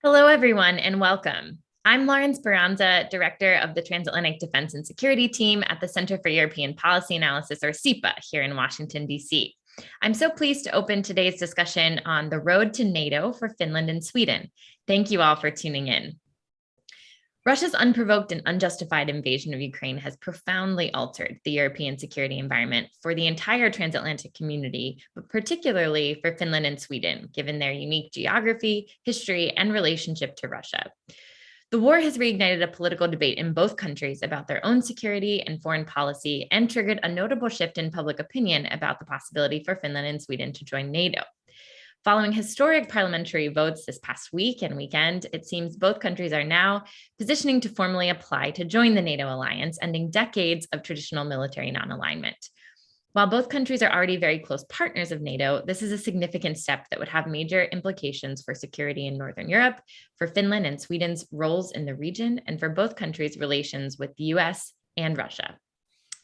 Hello, everyone, and welcome. I'm Lauren Speranza, Director of the Transatlantic Defense and Security Team at the Center for European Policy Analysis, or CEPA, here in Washington, D.C. I'm so pleased to open today's discussion on the road to NATO for Finland and Sweden. Thank you all for tuning in. Russia's unprovoked and unjustified invasion of Ukraine has profoundly altered the European security environment for the entire transatlantic community, but particularly for Finland and Sweden, given their unique geography, history, and relationship to Russia. The war has reignited a political debate in both countries about their own security and foreign policy and triggered a notable shift in public opinion about the possibility for Finland and Sweden to join NATO. Following historic parliamentary votes this past week and weekend, it seems both countries are now positioning to formally apply to join the NATO alliance, ending decades of traditional military non-alignment. While both countries are already very close partners of NATO, this is a significant step that would have major implications for security in Northern Europe, for Finland and Sweden's roles in the region, and for both countries' relations with the US and Russia.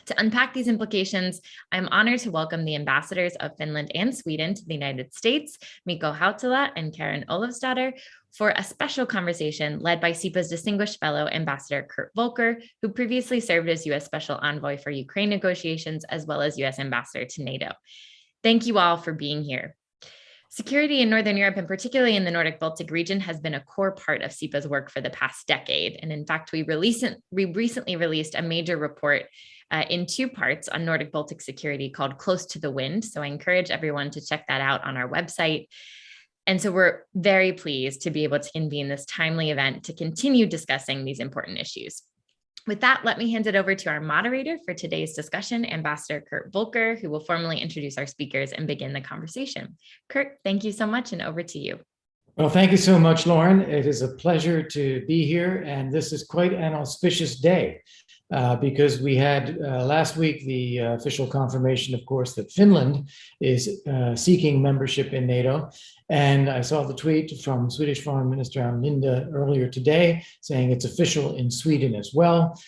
To unpack these implications, I'm honored to welcome the ambassadors of Finland and Sweden to the United States, Mikko Hautala and Karin Olofsdotter, for a special conversation led by CEPA's distinguished fellow Ambassador Kurt Volker, who previously served as U.S. Special Envoy for Ukraine negotiations, as well as U.S. Ambassador to NATO. Thank you all for being here. Security in Northern Europe, and particularly in the Nordic-Baltic region, has been a core part of CEPA's work for the past decade. And in fact, we recently released a major report in two parts on Nordic-Baltic security called Close to the Wind. So I encourage everyone to check that out on our website. And so we're very pleased to be able to convene this timely event to continue discussing these important issues. With that, let me hand it over to our moderator for today's discussion, Ambassador Kurt Volker, who will formally introduce our speakers and begin the conversation. Kurt, thank you so much, and over to you. Well, thank you so much, Lauren. It is a pleasure to be here, and this is quite an auspicious day. Because we had last week the official confirmation, of course, that Finland is seeking membership in NATO. And I saw the tweet from Swedish Foreign Minister Ann Linde earlier today saying it's official in Sweden as well.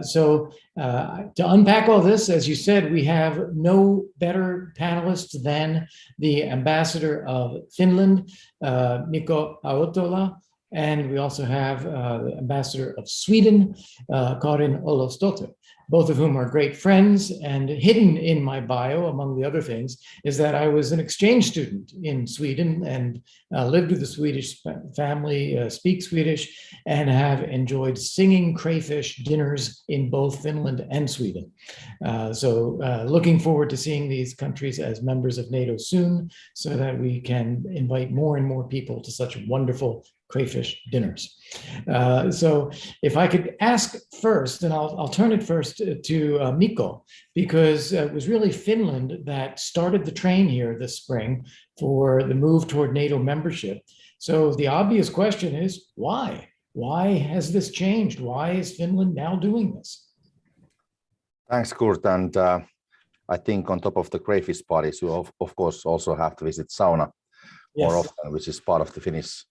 So to unpack all this, as you said, we have no better panelists than the ambassador of Finland, Mikko Hautala. And we also have the ambassador of Sweden, Karin Olofsdotter, both of whom are great friends. And hidden in my bio, among the other things, is that I was an exchange student in Sweden and lived with a Swedish family, speak Swedish, and have enjoyed singing crayfish dinners in both Finland and Sweden. So looking forward to seeing these countries as members of NATO soon, so that we can invite more and more people to such wonderful crayfish dinners. So if I could ask first, and I'll turn it first to Mikko, because it was really Finland that started the train here this spring for the move toward NATO membership. So the obvious question is, why? Why has this changed? Why is Finland now doing this? Thanks, Kurt. And I think on top of the crayfish parties, you of course also have to visit sauna more often, which is part of the Finnish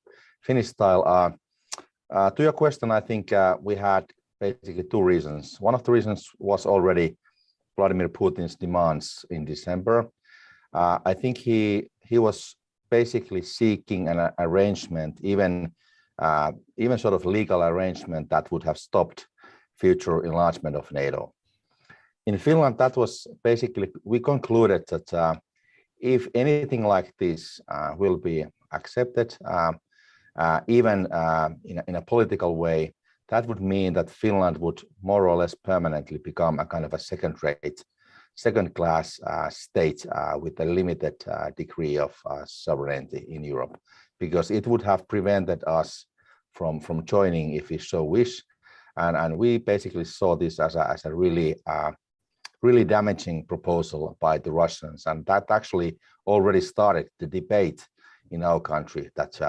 style. To your question, I think we had basically two reasons. One of the reasons was already Vladimir Putin's demands in December. I think he was basically seeking an arrangement, even sort of legal arrangement that would have stopped future enlargement of NATO. In Finland, that was basically, we concluded that if anything like this will be accepted, even in a political way, that would mean that Finland would more or less permanently become a kind of a second-class state with a limited degree of sovereignty in Europe, because it would have prevented us from joining if we so wish. And we basically saw this as a really damaging proposal by the Russians, and that actually already started the debate in our country that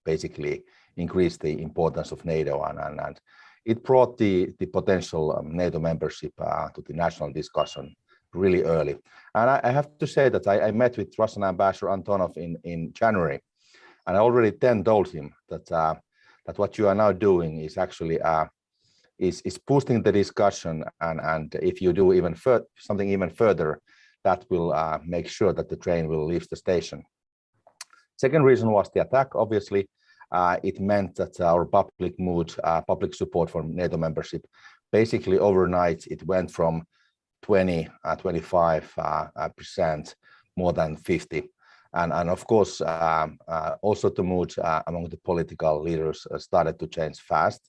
basically increased the importance of NATO, and it brought the potential NATO membership to the national discussion really early. And I have to say that I met with Russian Ambassador Antonov in January, and I already then told him that what you are now doing is actually is boosting the discussion, and if you do something even further, that will make sure that the train will leave the station. Second reason was the attack, obviously. it meant that our public mood, public support for NATO membership, basically overnight, it went from 25% more than 50. And of course, also the mood among the political leaders started to change fast.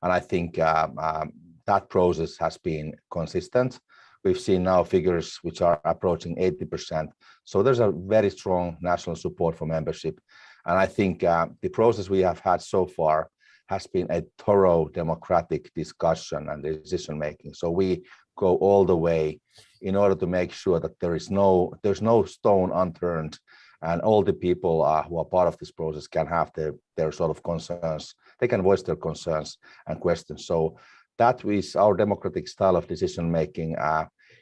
And I think that process has been consistent. We've seen now figures which are approaching 80%. So there's a very strong national support for membership. And I think the process we have had so far has been a thorough democratic discussion and decision making. So we go all the way in order to make sure that there's no stone unturned, and all the people who are part of this process can have their sort of concerns. They can voice their concerns and questions. So that is our democratic style of decision making.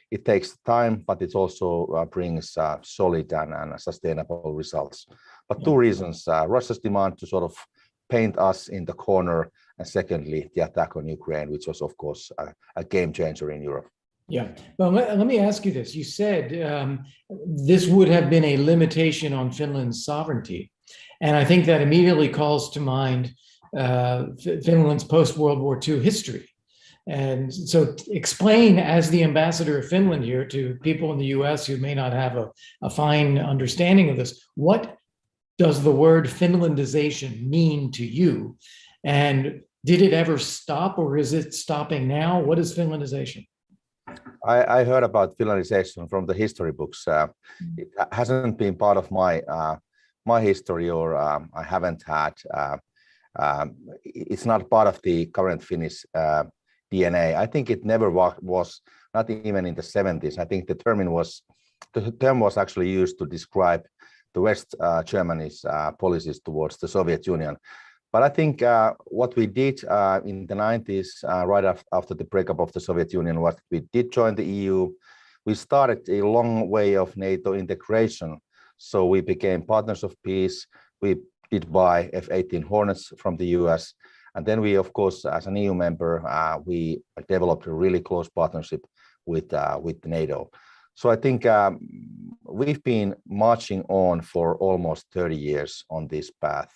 It takes time, but it also brings solid and sustainable results. But two reasons: Russia's demand to sort of paint us in the corner, and secondly, the attack on Ukraine, which was, of course, a game changer in Europe. Yeah. Well, let me ask you this. You said this would have been a limitation on Finland's sovereignty. And I think that immediately calls to mind Finland's post-World War II history. And so explain, as the ambassador of Finland here, to people in the US who may not have a fine understanding of this, what does the word Finlandization mean to you? And did it ever stop, or is it stopping now? What is Finlandization? I heard about Finlandization from the history books. It hasn't been part of my history, or I haven't had. It's not part of the current Finnish DNA. I think it never was, not even in the 70s. I think the term was actually used to describe the West Germany's policies towards the Soviet Union. But I think what we did in the 90s, right after the breakup of the Soviet Union, was we did join the EU. We started a long way of NATO integration. So we became partners of peace. We did buy F-18 Hornets from the US. And then we, of course, as an EU member, we developed a really close partnership with NATO. So I think we've been marching on for almost 30 years on this path.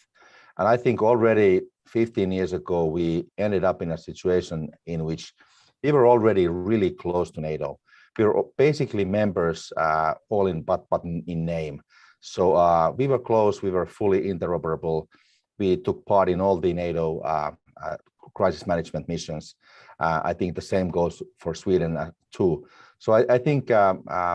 And I think already 15 years ago, we ended up in a situation in which we were already really close to NATO. We were basically members all in but in name. So we were close, we were fully interoperable. We took part in all the NATO crisis management missions. I think the same goes for Sweden too. So I think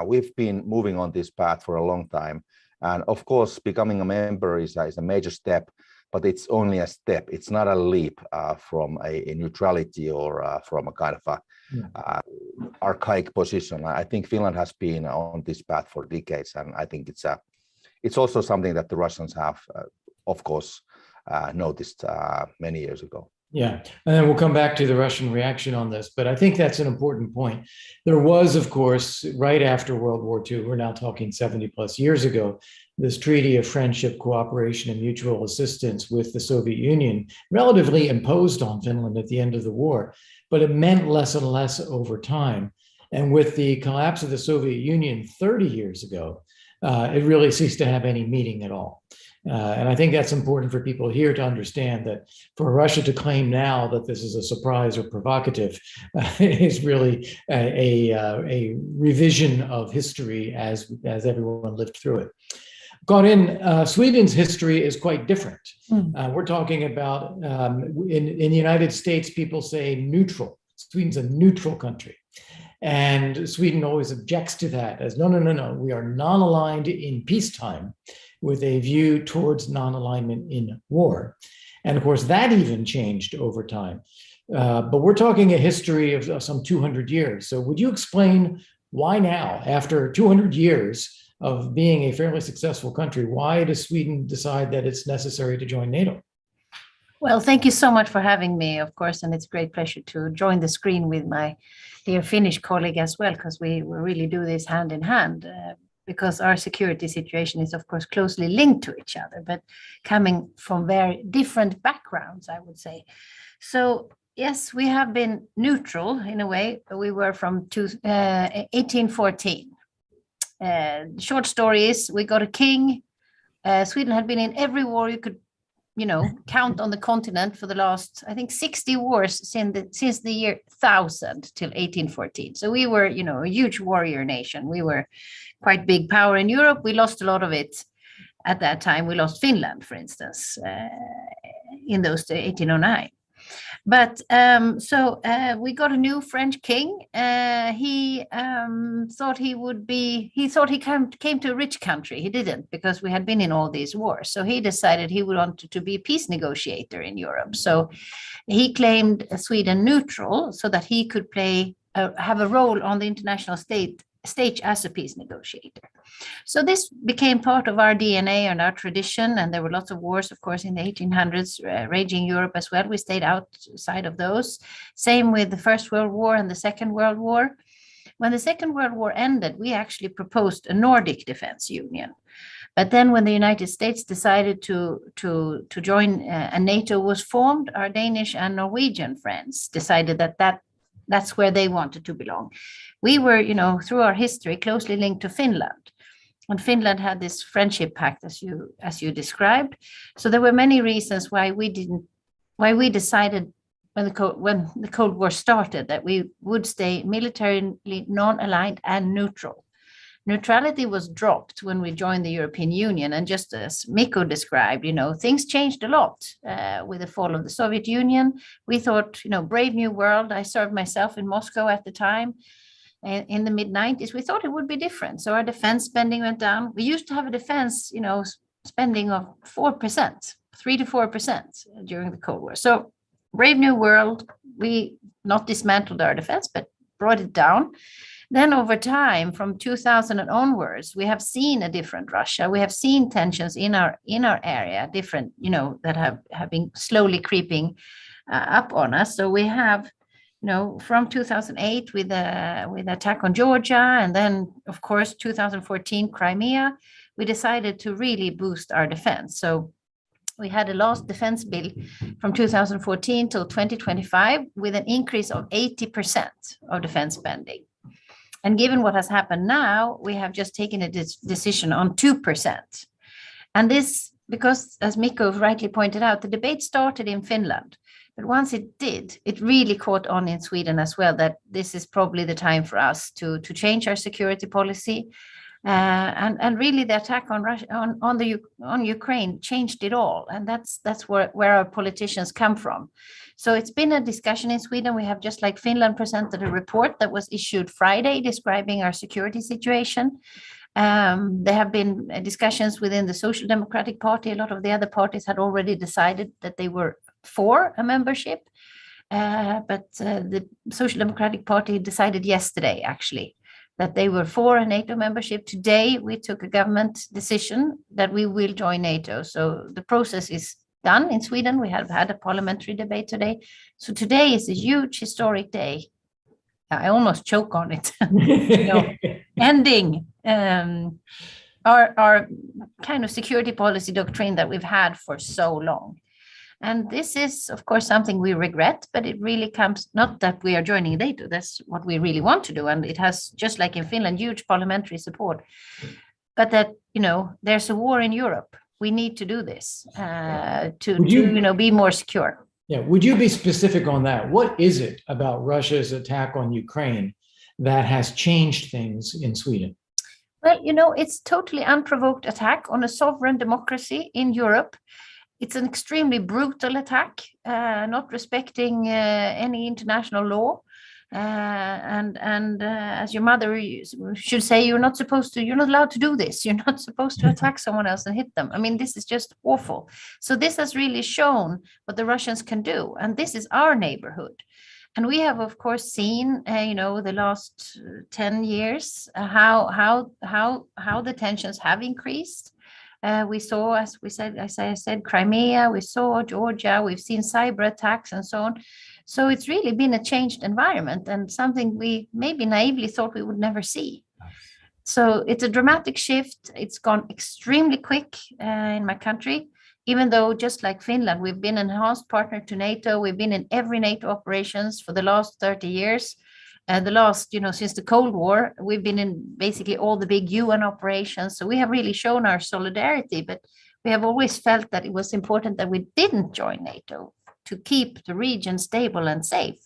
we've been moving on this path for a long time. And of course, becoming a member is a major step, but it's only a step. It's not a leap from a neutrality or from a kind of archaic position. I think Finland has been on this path for decades, and I think it's also something that the Russians have, of course, noticed many years ago. Yeah, and then we'll come back to the Russian reaction on this, but I think that's an important point. There was, of course, right after World War II, we're now talking 70 plus years ago, this treaty of friendship, cooperation, and mutual assistance with the Soviet Union, relatively imposed on Finland at the end of the war, but it meant less and less over time. And with the collapse of the Soviet Union 30 years ago, it really ceased to have any meaning at all. And I think that's important for people here to understand, that for Russia to claim now that this is a surprise or provocative is really a revision of history as everyone lived through it. Karin, Sweden's history is quite different. We're talking about, in the United States, people say neutral. Sweden's a neutral country. And Sweden always objects to that as, no, we are non-aligned in peacetime, with a view towards non-alignment in war. And of course, that even changed over time. But we're talking a history of some 200 years. So would you explain why now, after 200 years of being a fairly successful country, why does Sweden decide that it's necessary to join NATO? Well, thank you so much for having me, of course, and it's a great pleasure to join the screen with my dear Finnish colleague as well, because we really do this hand in hand. Because our security situation is, of course, closely linked to each other, but coming from very different backgrounds, I would say. So, yes, we have been neutral in a way. We were from 1814. Short story is, we got a king. Sweden had been in every war you could count on the continent for the last, I think, 60 wars since the year 1000 till 1814. So we were, a huge warrior nation. We were quite big power in Europe. We lost a lot of it at that time. We lost Finland, for instance, in those days, 1809. But we got a new French king. He thought he came to a rich country. He didn't, because we had been in all these wars. So he decided he wanted to be a peace negotiator in Europe. So he claimed Sweden neutral so that he could have a role on the international stage as a peace negotiator. So this became part of our DNA and our tradition, and there were lots of wars, of course, in the 1800s raging Europe as well. We stayed outside of those. Same with the First World War and the Second World War. When the Second World War ended, we actually proposed a Nordic defense union. But then when the United States decided to join and NATO was formed, our Danish and Norwegian friends decided that's where they wanted to belong. We were, through our history, closely linked to Finland. And Finland had this friendship pact, as you described. So there were many reasons why we decided when the Cold War started that we would stay militarily non-aligned and neutral. Neutrality was dropped when we joined the European Union. And just as Mikko described, things changed a lot with the fall of the Soviet Union. We thought, brave new world. I served myself in Moscow at the time. In the mid-90s, we thought it would be different. So our defense spending went down. We used to have a defense, spending of 4%, 3 to 4% during the Cold War. So brave new world, we not dismantled our defense, but brought it down. Then over time, from 2000 and onwards, we have seen a different Russia. We have seen tensions in our area, different, that have been slowly creeping up on us. So we have, from 2008 with the attack on Georgia, and then, of course, 2014 Crimea, we decided to really boost our defense. So we had a last defense bill from 2014 till 2025 with an increase of 80% of defense spending. And given what has happened now, we have just taken a decision on 2%. And this, because as Mikko rightly pointed out, the debate started in Finland. But once it did, it really caught on in Sweden as well, that this is probably the time for us to change our security policy. And really the attack on Russia, on Ukraine changed it all. And that's where our politicians come from. So it's been a discussion in Sweden. We have, just like Finland, presented a report that was issued Friday describing our security situation. There have been discussions within the Social Democratic Party. A lot of the other parties had already decided that they were for a membership. But the Social Democratic Party decided yesterday, actually, that they were for a NATO membership. Today, we took a government decision that we will join NATO. So the process is done in Sweden. We have had a parliamentary debate today. So today is a huge historic day. I almost choke on it. Ending our kind of security policy doctrine that we've had for so long. And this is, of course, something we regret, but it really comes, not that we are joining NATO, that's what we really want to do. And it has, just like in Finland, huge parliamentary support. But that, there's a war in Europe. We need to do this to be more secure. Yeah. Would you be specific on that? What is it about Russia's attack on Ukraine that has changed things in Sweden? Well, it's totally unprovoked attack on a sovereign democracy in Europe. It's an extremely brutal attack, not respecting any international law. And as your mother should say, you're not allowed to do this. You're not supposed to attack someone else and hit them. I mean, this is just awful. So this has really shown what the Russians can do. And this is our neighborhood. And we have, of course, seen, the last 10 years, how the tensions have increased. We saw, as I said, Crimea, we saw Georgia, we've seen cyber attacks and so on. So it's really been a changed environment and something we maybe naively thought we would never see. So it's a dramatic shift. It's gone extremely quick in my country, even though, just like Finland, we've been an enhanced partner to NATO. We've been in every NATO operations for the last 30 years. Since the Cold War, we've been in basically all the big UN operations. So we have really shown our solidarity, but we have always felt that it was important that we didn't join NATO to keep the region stable and safe.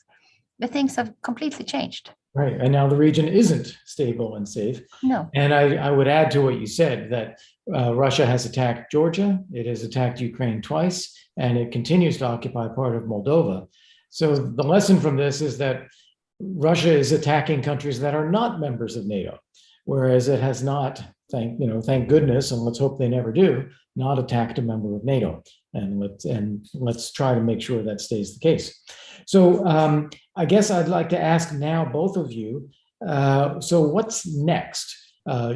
But things have completely changed. Right. And now the region isn't stable and safe. No. And I would add to what you said that Russia has attacked Georgia, it has attacked Ukraine twice, and it continues to occupy part of Moldova. So the lesson from this is that Russia is attacking countries that are not members of NATO, whereas it has not, thank goodness, and let's hope they never do, not attacked a member of NATO. And let's try to make sure that stays the case. So I guess I'd like to ask now both of you, so what's next?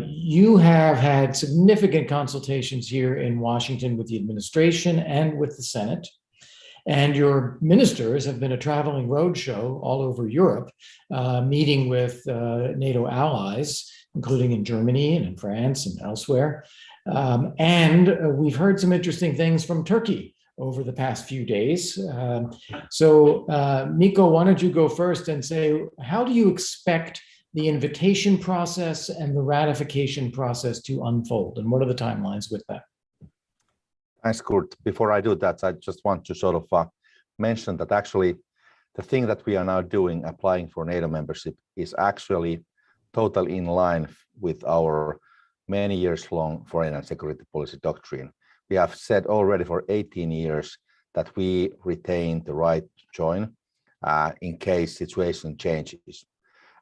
You have had significant consultations here in Washington with the administration and with the Senate. And your ministers have been a traveling roadshow all over Europe, meeting with NATO allies, including in Germany and in France and elsewhere. And we've heard some interesting things from Turkey over the past few days. So Mikko, why don't you go first and say, how do you expect the invitation process and the ratification process to unfold? And what are the timelines with that? Thanks, Kurt. Before I do that, I just want to sort of mention that actually the thing that we are now doing, applying for NATO membership, is actually totally in line with our many years long foreign and security policy doctrine. We have said already for 18 years that we retain the right to join in case situation changes.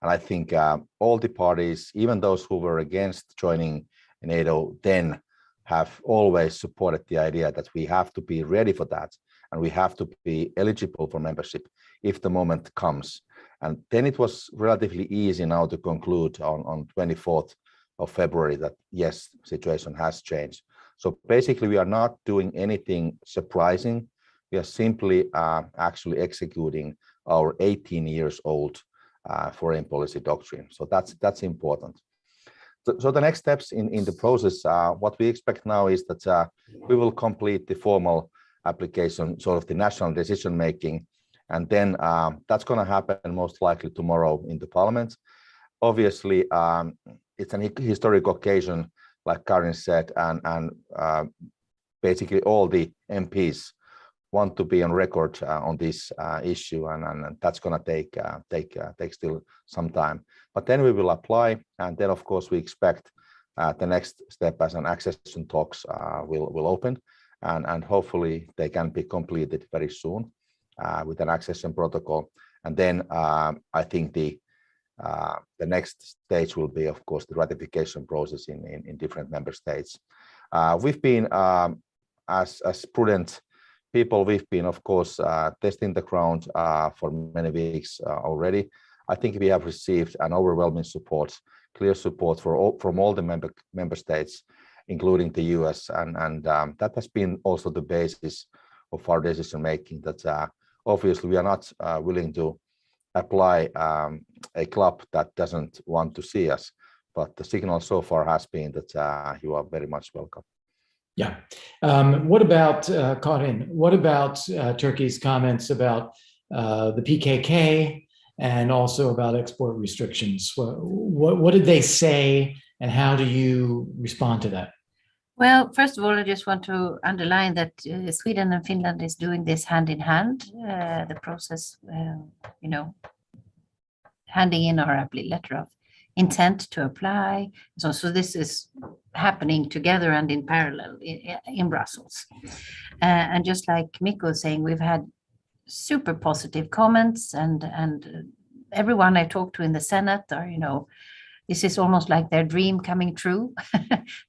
And I think all the parties, even those who were against joining NATO then, have always supported the idea that we have to be ready for that and we have to be eligible for membership if the moment comes. And then it was relatively easy now to conclude on 24th of February that yes, situation has changed. So basically we are not doing anything surprising. We are simply actually executing our 18 years old foreign policy doctrine. So that's important. So the next steps in the process, what we expect now is that we will complete the formal application, sort of the national decision making, and then that's going to happen most likely tomorrow in the Parliament. Obviously, it's an historic occasion, like Karin said, and basically all the MPs want to be on record on this issue, and that's going to take still some time. But then we will apply, and then of course we expect the next step as an accession talks will open, and hopefully they can be completed very soon with an accession protocol. And then I think the next stage will be, of course, the ratification process in different member states. We've been as prudent people, we've been, of course, testing the ground for many weeks already. I think we have received an overwhelming support, clear support from all the member states, including the US, and that has been also the basis of our decision making. That obviously we are not willing to apply a club that doesn't want to see us, but the signal so far has been that you are very much welcome. Yeah. What about Karin? What about Turkey's comments about the PKK and also about export restrictions? What did they say, and how do you respond to that? Well, first of all, I just want to underline that Sweden and Finland is doing this hand in hand. The process, handing in our letter of intent to apply. So this is happening together and in parallel in Brussels. And just like Mikko was saying, we've had super positive comments, and everyone I talked to in the Senate are, this is almost like their dream coming true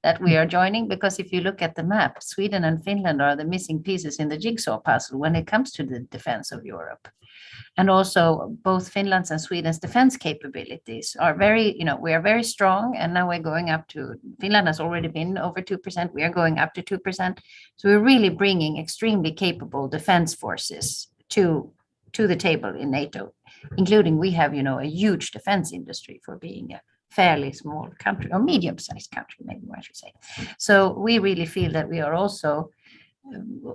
that we are joining, because if you look at the map, Sweden and Finland are the missing pieces in the jigsaw puzzle when it comes to the defense of Europe. And also both Finland's and Sweden's defense capabilities are very, we are very strong, and now we're going up to, Finland has already been over 2%, we are going up to 2%. So we're really bringing extremely capable defense forces to the table in NATO, including we have, a huge defense industry for being a fairly small country, or medium-sized country, maybe I should say. So we really feel that we are also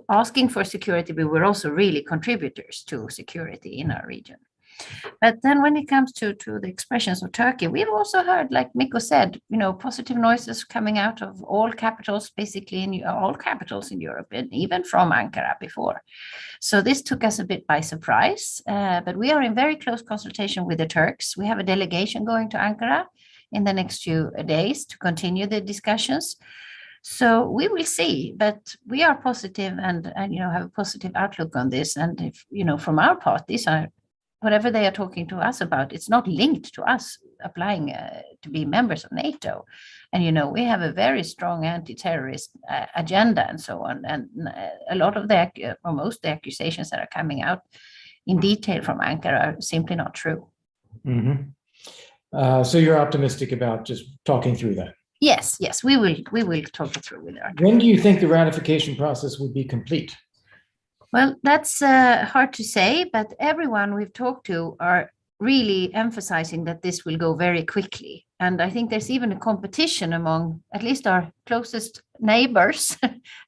asking for security, but we're also really contributors to security in our region. But then when it comes to the expressions of Turkey, we've also heard, like Mikko said, positive noises coming out of all capitals, basically in all capitals in Europe, and even from Ankara before. So this took us a bit by surprise, but we are in very close consultation with the Turks. We have a delegation going to Ankara in the next few days to continue the discussions. So we will see, but we are positive and have a positive outlook on this. And if from our part, these are whatever they are talking to us about, it's not linked to us applying to be members of NATO. And we have a very strong anti-terrorist agenda and so on. And a lot of or most of the accusations that are coming out in detail from Ankara are simply not true. Mm-hmm. So you're optimistic about just talking through that? Yes, we will talk it through with our. When do you think the ratification process would be complete? Well, that's hard to say, but everyone we've talked to are really emphasizing that this will go very quickly. And I think there's even a competition among at least our closest neighbors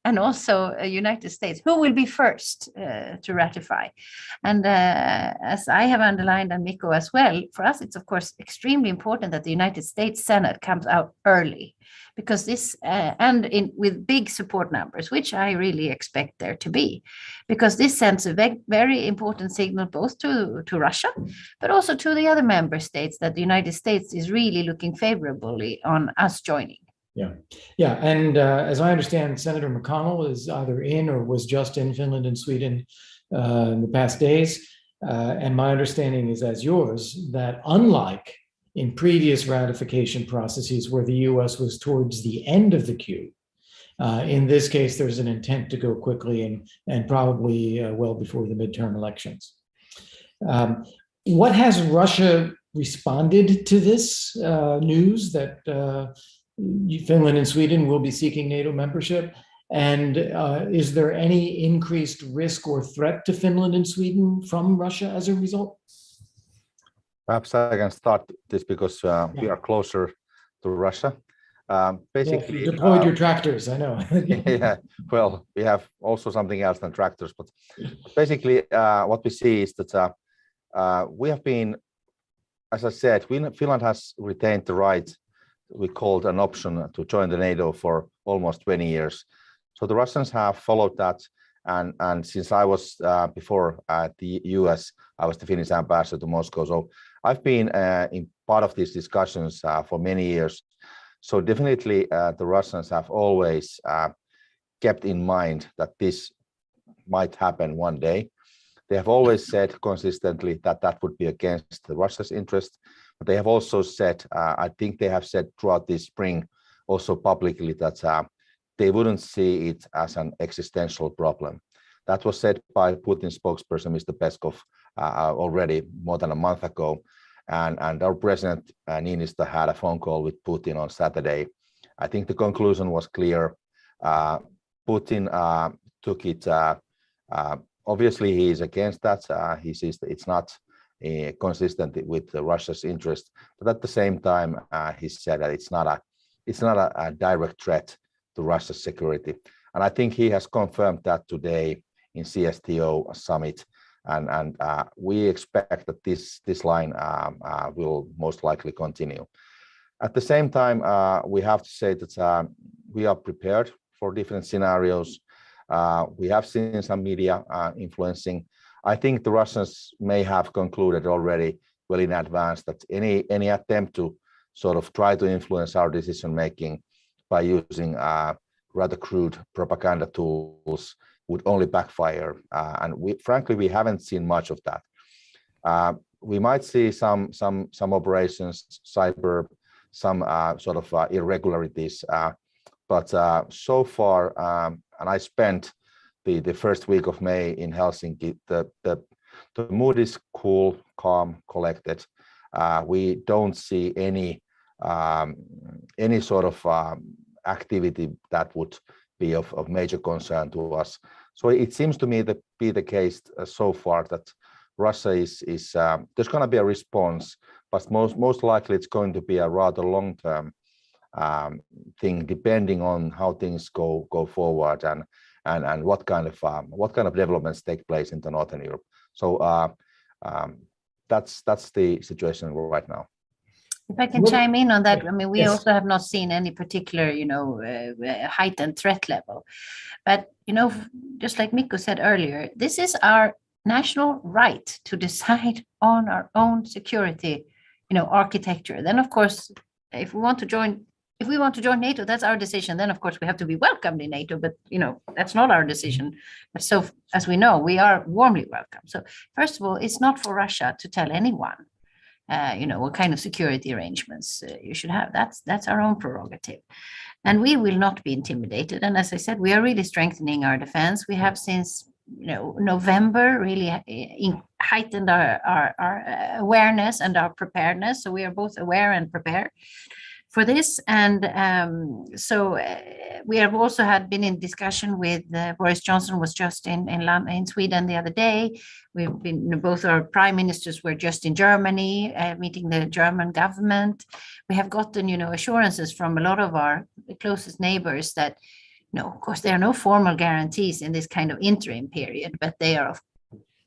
and also United States, who will be first to ratify. And as I have underlined, and Mikko as well, for us, it's of course extremely important that the United States Senate comes out early, because this, with big support numbers, which I really expect there to be, because this sends a very important signal both to Russia, but also to the other member states that the United States is really looking favorably on us joining. Yeah. And as I understand, Senator McConnell is either in or was just in Finland and Sweden in the past days. And my understanding is, as yours, that unlike in previous ratification processes where the US was towards the end of the queue, in this case, there's an intent to go quickly and probably well before the midterm elections. What has Russia responded to this news that Finland and Sweden will be seeking NATO membership? And is there any increased risk or threat to Finland and Sweden from Russia as a result? Perhaps I can start this because we are closer to Russia. Basically, you deployed your tractors, I know. Yeah, well, we have also something else than tractors, but basically what we see is that we have been, as I said, Finland has retained the right, we called an option to join the NATO for almost 20 years. So the Russians have followed that. And since I was before at the US, I was the Finnish ambassador to Moscow. So I've been in part of these discussions for many years. So definitely the Russians have always kept in mind that this might happen one day. They have always said consistently that that would be against the Russia's interest. But they have also said, I think they have said throughout this spring also publicly that they wouldn't see it as an existential problem. That was said by Putin's spokesperson, Mr. Peskov, already more than a month ago. And our president, Niinistö, had a phone call with Putin on Saturday. I think the conclusion was clear. Putin took it, obviously he is against that. He says that it's not consistent with Russia's interest. But at the same time, he said that it's not a direct threat to Russia's security. And I think he has confirmed that today in CSTO summit. And we expect that this line will most likely continue. At the same time, we have to say that we are prepared for different scenarios. We have seen some media influencing. I think the Russians may have concluded already well in advance that any attempt to sort of try to influence our decision making by using rather crude propaganda tools would only backfire. And frankly, we haven't seen much of that. We might see some operations, cyber, some sort of irregularities, but so far, and I spent the first week of May in Helsinki, the mood is cool, calm, collected. We don't see any sort of activity that would be of major concern to us. So it seems to me to be the case so far that Russia is there's going to be a response, but most likely it's going to be a rather long-term thing, depending on how things go forward and what kind of developments take place in the Northern Europe. So that's the situation right now. If I can chime in on that, I mean, we Yes. also have not seen any particular, heightened threat level. But, just like Mikko said earlier, this is our national right to decide on our own security, architecture. Then, of course, if we want to join NATO, that's our decision. Then, of course, we have to be welcomed in NATO, but, that's not our decision. So, as we know, we are warmly welcome. So, first of all, it's not for Russia to tell anyone what kind of security arrangements you should have. That's our own prerogative. And we will not be intimidated. And as I said, we are really strengthening our defense. We have since November really heightened our awareness and our preparedness. So we are both aware and prepared for this. And so we have also been in discussion with Boris Johnson was just in Sweden the other day. We've been, both our prime ministers were just in Germany, meeting the German government. We have gotten, assurances from a lot of our closest neighbors that, of course, there are no formal guarantees in this kind of interim period, but they are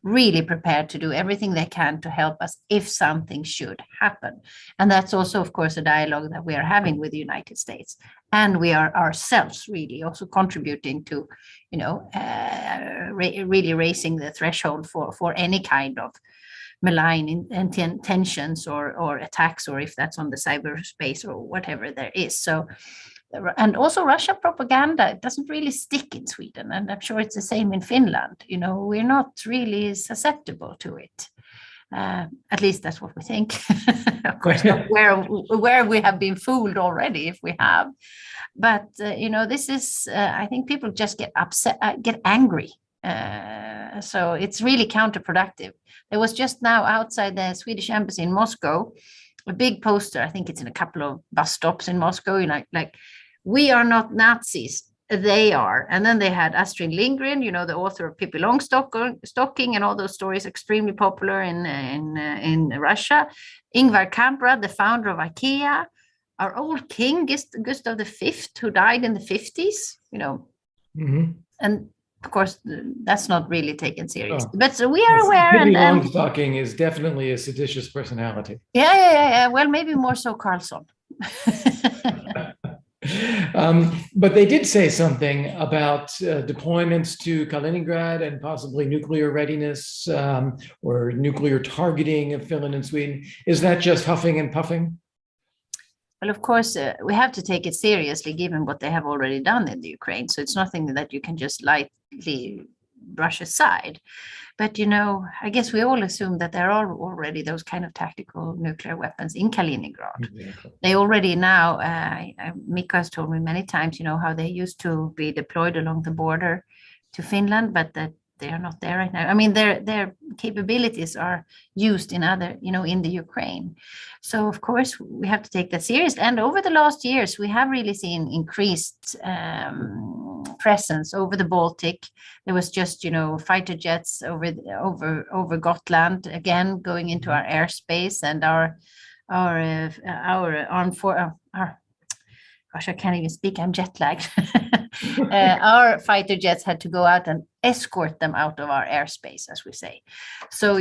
really prepared to do everything they can to help us if something should happen. And that's also, of course, a dialogue that we are having with the United States. And we are ourselves really also contributing to, really raising the threshold for any kind of malign intentions or attacks, or if that's on the cyberspace or whatever there is. So, and also Russian propaganda, it doesn't really stick in Sweden. And I'm sure it's the same in Finland. We're not really susceptible to it. At least that's what we think. Of course, not where we have been fooled already, if we have. But, this is, I think people just get upset, get angry. So it's really counterproductive. There was just now outside the Swedish embassy in Moscow, a big poster. I think it's in a couple of bus stops in Moscow, like we are not Nazis, they are. And then they had Astrid Lindgren, the author of Pippi Longstocking and all those stories, extremely popular in Russia. Ingvar Kamprad, the founder of IKEA, our old king, Gustav V, who died in the 50s, Mm-hmm. And of course, that's not really taken seriously. Oh. But so we are aware. Pippi Longstocking is definitely a seditious personality. Yeah. Well, maybe more so Carlson. But they did say something about deployments to Kaliningrad and possibly nuclear readiness or nuclear targeting of Finland and Sweden. Is that just huffing and puffing? Well, of course, we have to take it seriously, given what they have already done in the Ukraine. So it's nothing that you can just lightly brush aside. But, I guess we all assume that there are already those kind of tactical nuclear weapons in Kaliningrad. Exactly. They already now, Mikko has told me many times, how they used to be deployed along the border to Finland, but that they are not there right now. I mean, their capabilities are used in other, in the Ukraine. So, of course, we have to take that seriously. And over the last years, we have really seen increased presence over the Baltic. There was just, fighter jets over Gotland, again, going into our airspace, and our armed force. Gosh, I can't even speak. I'm jet lagged. Our fighter jets had to go out and escort them out of our airspace, as we say. So,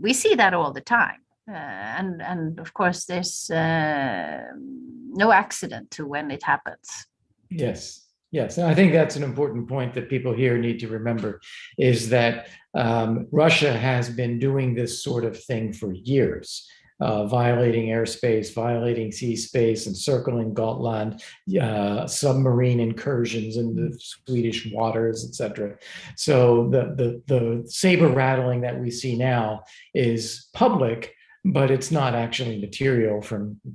we see that all the time. And of course, there's no accident to when it happens. Yes. And I think that's an important point that people here need to remember, is that Russia has been doing this sort of thing for years. Violating airspace, violating sea space, encircling Gotland, submarine incursions into Swedish waters, etc. So the saber rattling that we see now is public, but it's not actually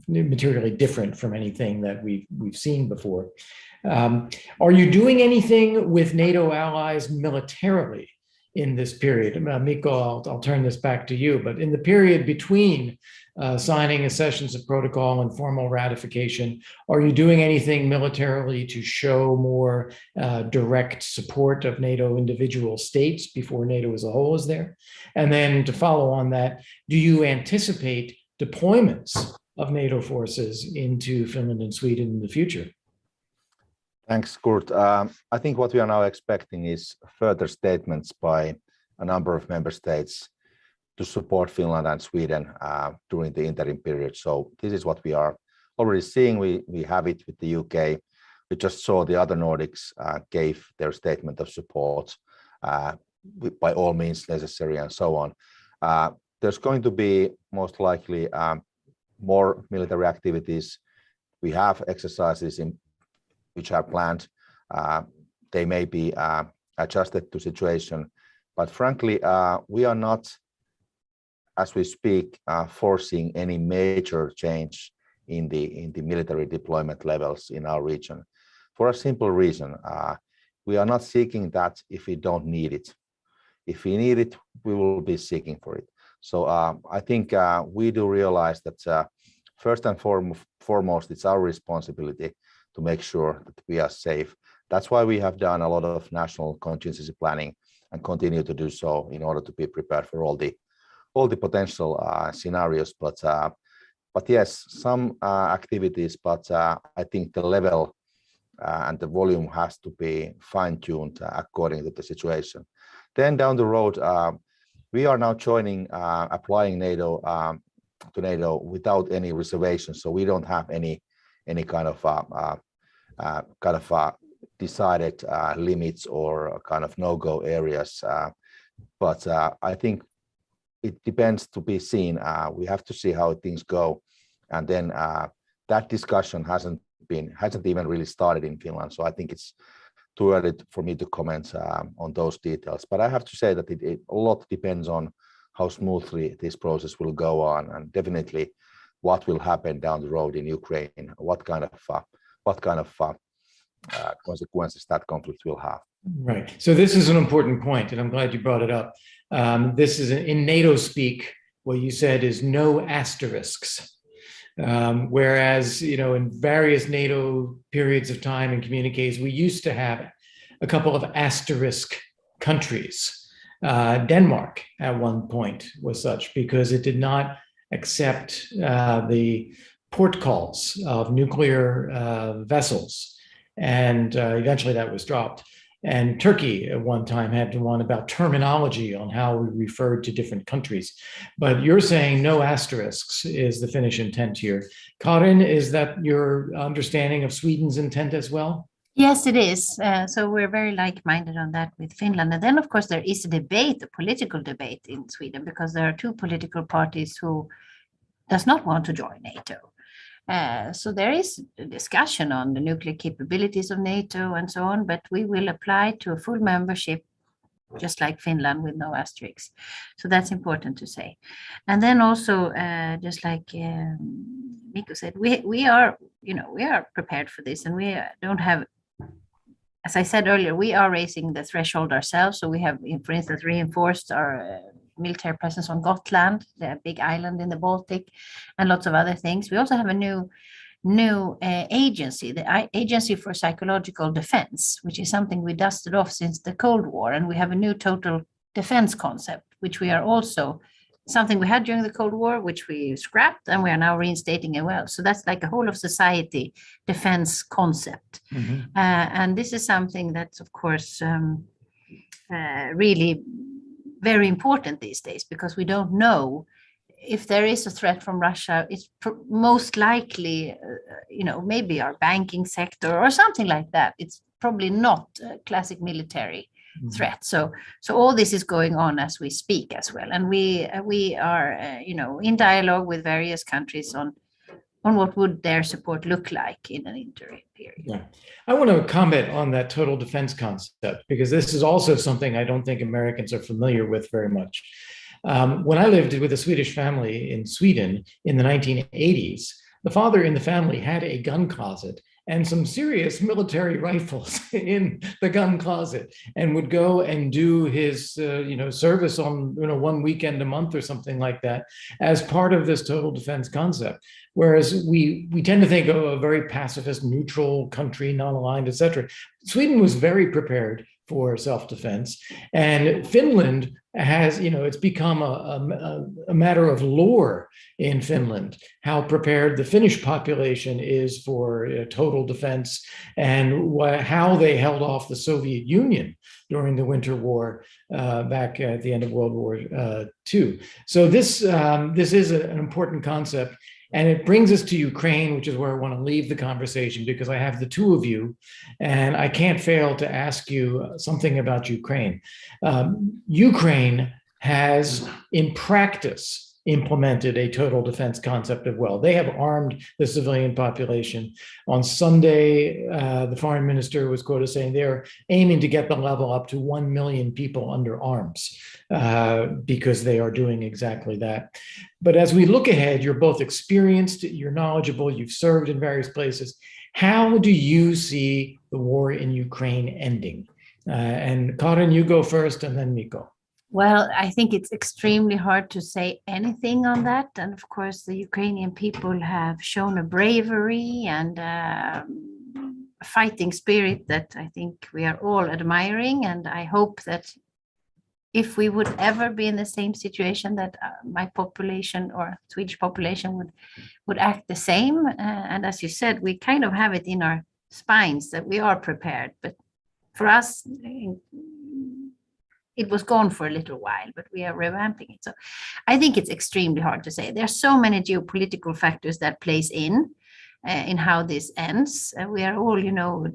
materially different from anything that we've seen before. Are you doing anything with NATO allies militarily in this period? Mikko, I'll turn this back to you, but in the period between signing accessions of protocol and formal ratification, are you doing anything militarily to show more direct support of NATO individual states before NATO as a whole is there? And then to follow on that, do you anticipate deployments of NATO forces into Finland and Sweden in the future? Thanks, Kurt. I think what we are now expecting is further statements by a number of member states to support Finland and Sweden during the interim period. So this is what we are already seeing. We have it with the UK. We just saw the other Nordics gave their statement of support by all means necessary and so on. There's going to be most likely more military activities. We have exercises which are planned. They may be adjusted to situation, but frankly, we are not, as we speak, forcing any major change in the military deployment levels in our region, for a simple reason. We are not seeking that if we don't need it. If we need it, we will be seeking for it. So I think we do realize that first and foremost, it's our responsibility to make sure that we are safe. That's why we have done a lot of national contingency planning and continue to do so in order to be prepared for all the potential scenarios. But yes, some activities, but I think the level and the volume has to be fine-tuned according to the situation. Then down the road, we are now applying NATO to NATO without any reservations. So we don't have any kind of decided limits or kind of no-go areas. But I think it depends to be seen. We have to see how things go, and then that discussion hasn't even really started in Finland. So I think it's too early for me to comment on those details. But I have to say that a lot depends on how smoothly this process will go on, and definitely what will happen down the road in Ukraine, what kind of consequences that conflict will have. Right. So this is an important point, and I'm glad you brought it up. This is in NATO speak. What you said is no asterisks. Whereas, in various NATO periods of time and communiques, we used to have a couple of asterisk countries. Denmark at one point was such, because it did not accept the port calls of nuclear vessels. And eventually that was dropped. And Turkey at one time had one about terminology on how we referred to different countries. But you're saying no asterisks is the Finnish intent here. Karin, is that your understanding of Sweden's intent as well? Yes, it is. So we're very like-minded on that with Finland. And then, of course, there is a debate, a political debate in Sweden, because there are two political parties who does not want to join NATO. So there is a discussion on the nuclear capabilities of NATO and so on, but we will apply to a full membership, just like Finland, with no asterisks. So that's important to say. And then also, just like Mikko said, we are prepared for this, and we don't have, as I said earlier, we are raising the threshold ourselves. So we have, for instance, reinforced our military presence on Gotland, the big island in the Baltic, and lots of other things. We also have a new agency, the Agency for Psychological Defense, which is something we dusted off since the Cold War. And we have a new total defense concept, which we are also something we had during the Cold War, which we scrapped, and we are now reinstating as well. So that's like a whole of society defense concept. Mm-hmm. And this is something that's, of course, really very important these days, because we don't know if there is a threat from Russia. It's most likely, maybe our banking sector or something like that. It's probably not a classic military threat. So all this is going on as we speak as well, and we are in dialogue with various countries on what would their support look like in an interim period. Yeah. I want to comment on that total defense concept, because this is also something I don't think Americans are familiar with very much. When I lived with a Swedish family in Sweden in the 1980s, the father in the family had a gun closet and some serious military rifles in the gun closet, and would go and do his service on one weekend a month or something like that as part of this total defense concept. Whereas we tend to think of a very pacifist, neutral country, non-aligned, etc. Sweden was very prepared for self-defense. And Finland has, it's become a matter of lore in Finland, how prepared the Finnish population is for total defense, and how they held off the Soviet Union during the Winter War back at the end of World War II. So this is an important concept. And it brings us to Ukraine, which is where I want to leave the conversation, because I have the two of you, and I can't fail to ask you something about Ukraine. Ukraine has, in practice, implemented a total defense concept as well. They have armed the civilian population. On Sunday, the foreign minister was quoted saying they're aiming to get the level up to 1 million people under arms because they are doing exactly that. But as we look ahead, you're both experienced, you're knowledgeable, you've served in various places. How do you see the war in Ukraine ending? And Karin, you go first, and then Mikko. Well, I think it's extremely hard to say anything on that. And of course, the Ukrainian people have shown a bravery and fighting spirit that I think we are all admiring. And I hope that if we would ever be in the same situation, that my population or Swedish population would act the same. And as you said, we kind of have it in our spines that we are prepared. But for us, it was gone for a little while, but we are revamping it. So I think it's extremely hard to say. There are so many geopolitical factors that plays in how this ends. We are all,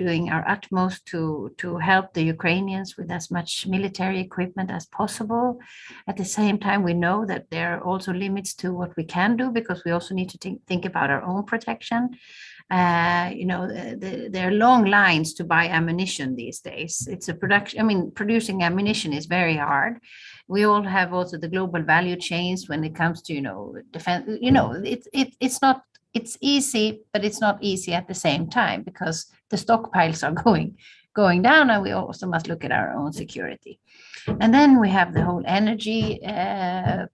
doing our utmost to help the Ukrainians with as much military equipment as possible. At the same time, we know that there are also limits to what we can do, because we also need to think about our own protection. There are long lines to buy ammunition these days. It's a production. Producing ammunition is very hard. We all have also the global value chains when it comes to, defense. It's easy, but it's not easy at the same time, because the stockpiles are going down, and we also must look at our own security. And then we have the whole energy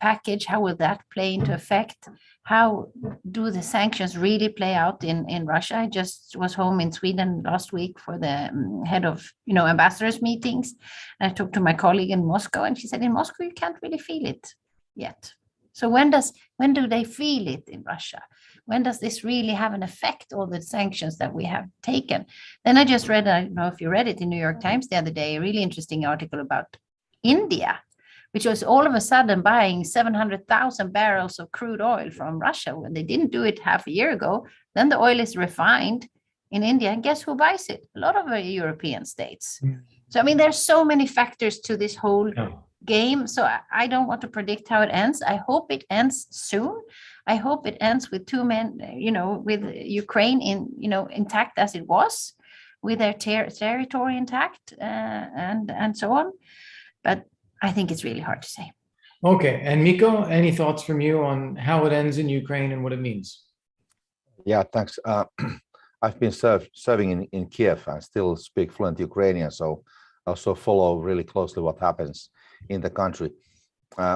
package. How will that play into effect? How do the sanctions really play out in Russia? I just was home in Sweden last week for the head of ambassadors meetings. And I talked to my colleague in Moscow, and she said in Moscow you can't really feel it yet. So when do they feel it in Russia? When does this really have an effect, all the sanctions that we have taken? Then I just read, I don't know if you read it in New York Times the other day, a really interesting article about India, which was all of a sudden buying 700,000 barrels of crude oil from Russia when they didn't do it half a year ago. Then the oil is refined in India, and guess who buys it? A lot of European states. So, there's so many factors to this whole game. So I don't want to predict how it ends. I hope it ends soon. I hope it ends with two men, with Ukraine intact as it was, with their territory intact and so on. But I think it's really hard to say. Okay. And Mikko, any thoughts from you on how it ends in Ukraine and what it means? Yeah, thanks. I've been serving in Kiev and still speak fluent Ukrainian, so I also follow really closely what happens in the country.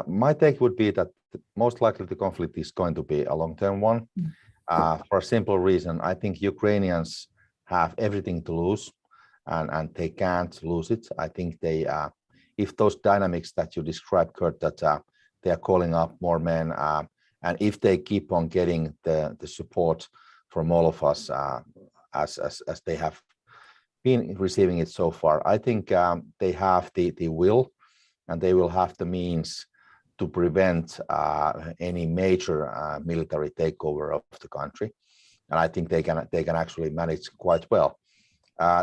My take would be that most likely the conflict is going to be a long-term one, for a simple reason. I think Ukrainians have everything to lose, and they can't lose it. I think they, if those dynamics that you described, Kurt, that they are calling up more men, and if they keep on getting the support from all of us as they have been receiving it so far, I think they have the will, and they will have the means to prevent any major military takeover of the country, and I think they can actually manage quite well.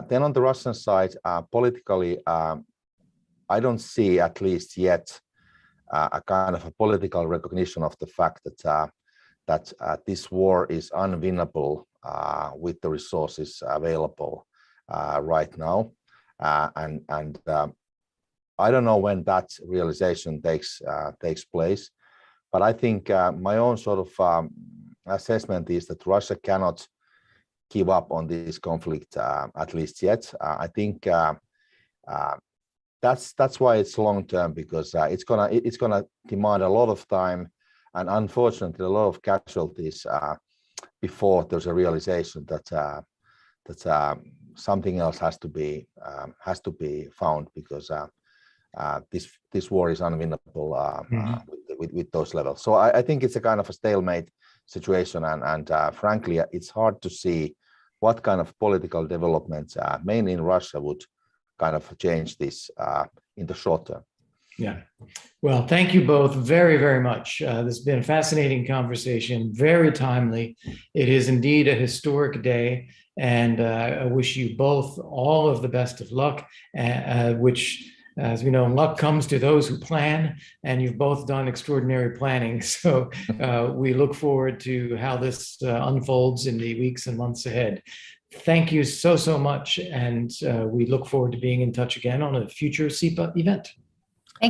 Then on the Russian side, politically, I don't see, at least yet, a kind of a political recognition of the fact that this war is unwinnable with the resources available right now, and I don't know when that realization takes place, but I think my own sort of assessment is that Russia cannot give up on this conflict, at least yet. I think that's why it's long term, because it's gonna demand a lot of time and unfortunately a lot of casualties before there's a realization that something else has to be found, because this war is unwinnable with those levels. So I think it's a kind of a stalemate situation, and frankly, it's hard to see what kind of political developments, mainly in Russia, would kind of change this in the short term. Yeah. Well, thank you both very, very much. This has been a fascinating conversation, very timely. It is indeed a historic day, and I wish you both all of the best of luck, which, as we know, luck comes to those who plan, and you've both done extraordinary planning. So we look forward to how this unfolds in the weeks and months ahead. Thank you so much, and we look forward to being in touch again on a future SIPA event.